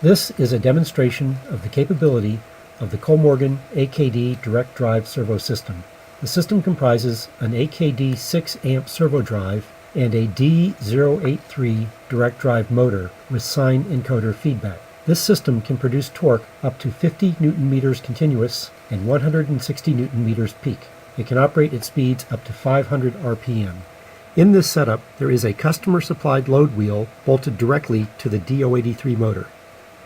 This is a demonstration of the capability of the KOLLMORGEN AKD direct drive servo system. The system comprises an AKD 6 amp servo drive and a D083 direct drive motor with sine encoder feedback. This system can produce torque up to 50 Newton meters continuous and 160 Newton meters peak. It can operate at speeds up to 500 RPM. In this setup, there is a customer-supplied load wheel bolted directly to the D083 motor.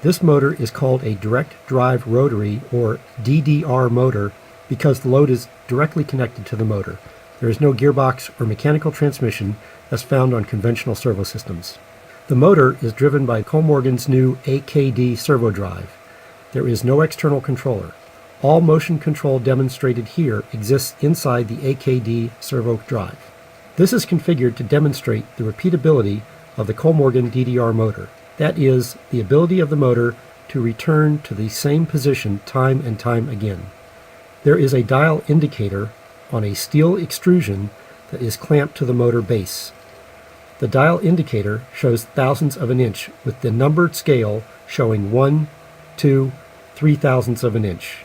This motor is called a direct drive rotary, or DDR motor, because the load is directly connected to the motor. There is no gearbox or mechanical transmission as found on conventional servo systems. The motor is driven by KOLLMORGEN's new AKD servo drive. There is no external controller. All motion control demonstrated here exists inside the AKD servo drive. This is configured to demonstrate the repeatability of the KOLLMORGEN DDR motor. That is, the ability of the motor to return to the same position time and time again. There is a dial indicator on a steel extrusion that is clamped to the motor base. The dial indicator shows thousandths of an inch, with the numbered scale showing 1, 2, 3 thousandths of an inch.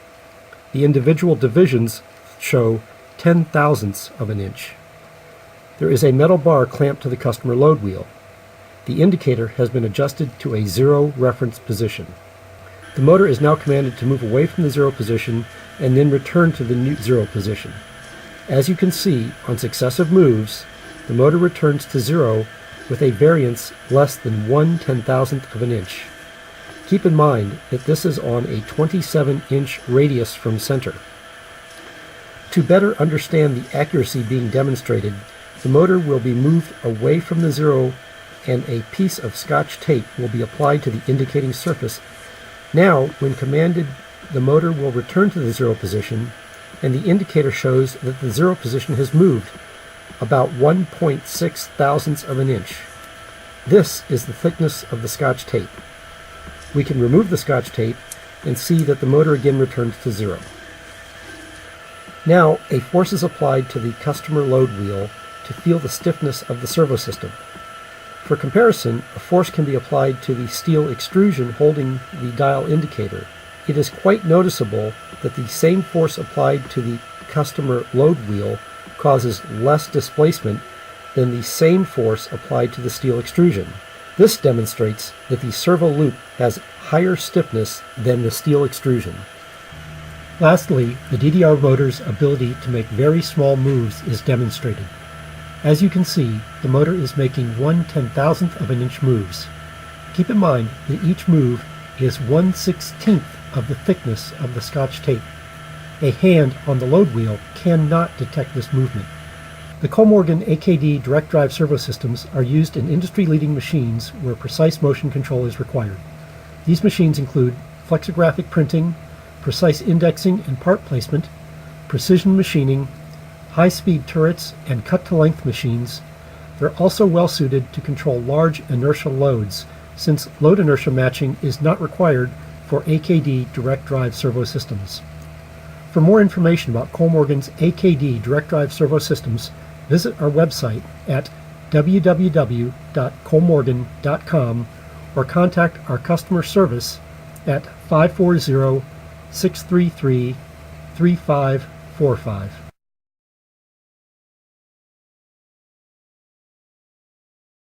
The individual divisions show 10 thousandths of an inch. There is a metal bar clamped to the customer load wheel. The indicator has been adjusted to a 0 reference position. The motor is now commanded to move away from the 0 position and then return to the new 0 position. As you can see, on successive moves, the motor returns to 0 with a variance less than 1/10,000th of an inch. Keep in mind that this is on a 27-inch radius from center. To better understand the accuracy being demonstrated, the motor will be moved away from the 0 and a piece of Scotch tape will be applied to the indicating surface. Now, when commanded, the motor will return to the 0 position, and the indicator shows that the 0 position has moved about 1.6 thousandths of an inch. This is the thickness of the Scotch tape. We can remove the Scotch tape and see that the motor again returns to 0. Now, a force is applied to the customer load wheel to feel the stiffness of the servo system. For comparison, a force can be applied to the steel extrusion holding the dial indicator. It is quite noticeable that the same force applied to the customer load wheel causes less displacement than the same force applied to the steel extrusion. This demonstrates that the servo loop has higher stiffness than the steel extrusion. Lastly, the DDR motor's ability to make very small moves is demonstrated. As you can see, the motor is making 1/10,000th of an inch moves. Keep in mind that each move is 1/16th of the thickness of the Scotch tape. A hand on the load wheel cannot detect this movement. The KOLLMORGEN AKD direct drive servo systems are used in industry-leading machines where precise motion control is required. These machines include flexographic printing, precise indexing and part placement, precision machining, high-speed turrets, and cut-to-length machines. They're also well-suited to control large inertial loads, since load inertia matching is not required for AKD direct drive servo systems. For more information about KOLLMORGEN's AKD direct drive servo systems, visit our website at www.kollmorgen.com or contact our customer service at 540-633-3545.